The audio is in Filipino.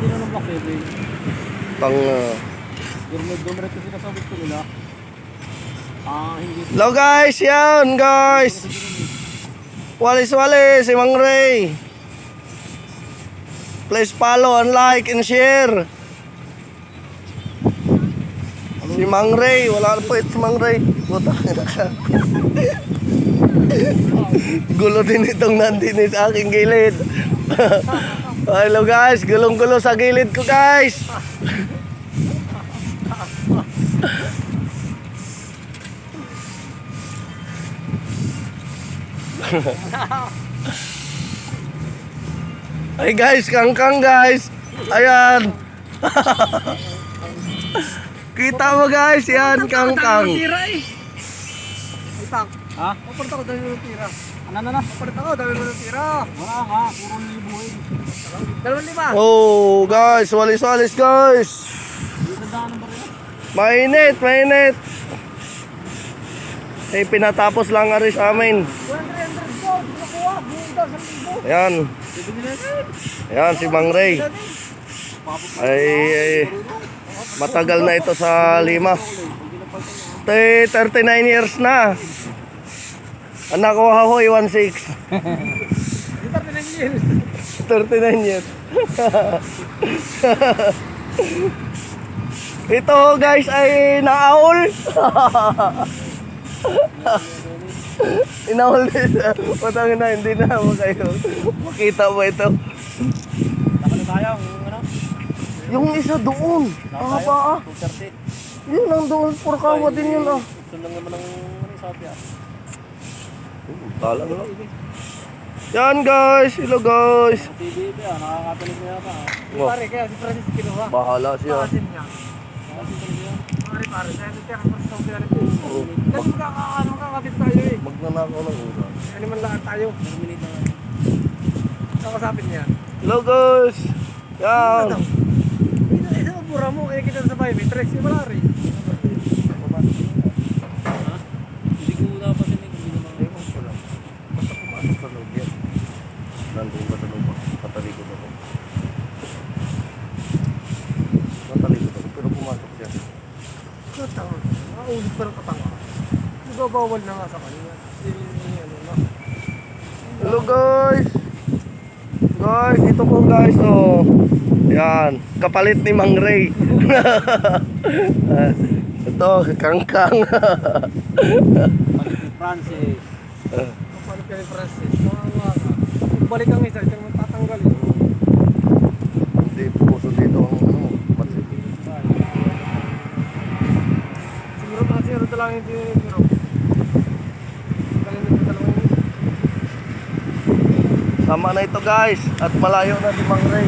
hindi na nablock eh. Pang... Dumiretso sila sa gusto nila. Hindi. Hello guys, yan guys. Walis-walis, si Mang Ray. Please follow and like and share. Si Mang Ray, wala na po ito si Mang Ray. Gulo din itong nandini sa aking gilid. Hello guys, gulong-gulo sa gilid ko guys. Ay guys, kangkang guys. Ayan. Kita mo guys, yan kangkang. Itang. Ha? Papunta ko dami mo tira. Ano? Papunta ko dami mo tira. Wala nga, puro libo eh. 2,500. Oh guys, walis-walis guys. Mainit. Eh, pinatapos lang nga rin sa amin. 100 po, nakuha. Buong 1,000. Ayan. Ayan si Mang Ray. Ay, matagal na ito sa Lima. 39 years na. Anak ko hahoy 16. 39 years. 39 years. Ito guys ay naaul. Inaul din. Patangin na, hindi na mo kayo. Makita mo ito. Nakano tayo, ano? Yung isa doon. Ah, pa ah. 230. Yun ang doon. Purkawa din yun ah. Ito lang naman ang sabi ah. Talang lang. Yan guys. Hello guys. TVB ah, nakakatalig na yata ah. Oh. Pare, kaya si Francis kinuha. Bahala siya. Pakasin niya. Pare, kaya kaya kapag sa kaya rin. Kasi makakabit tayo eh. Magnanakaw ng ulan. Ano man lang tayo. Terminate na nga. Nakasapit niya. Hello guys. Yan. Isa mo pura mo, kaya kita sa bahay, may tracks yung wala rin. Hindi ko dapat yun eh, kung hindi naman. Ewan ko lang. Basta pumasok sa loob yan. Nandun ba sa loob? Katalikod ako. Katalikod ako pero pumasok siya. Katanga. Nakaulit pa ng katanga. Nagabawal na nga sa kanya. Hello guys. Guys, ito po guys oh. Yan, kapalit ni Mang Ray. Ito, kangkang. Kapalit ni Francis. Kapalit ka ni Francis. Balik ang isa, ito mo tatanggalin. Hindi puso dito ang mansip. Siguro na siguro lang yung siguro. Sama na ito guys. At malayo na si Mang Ray.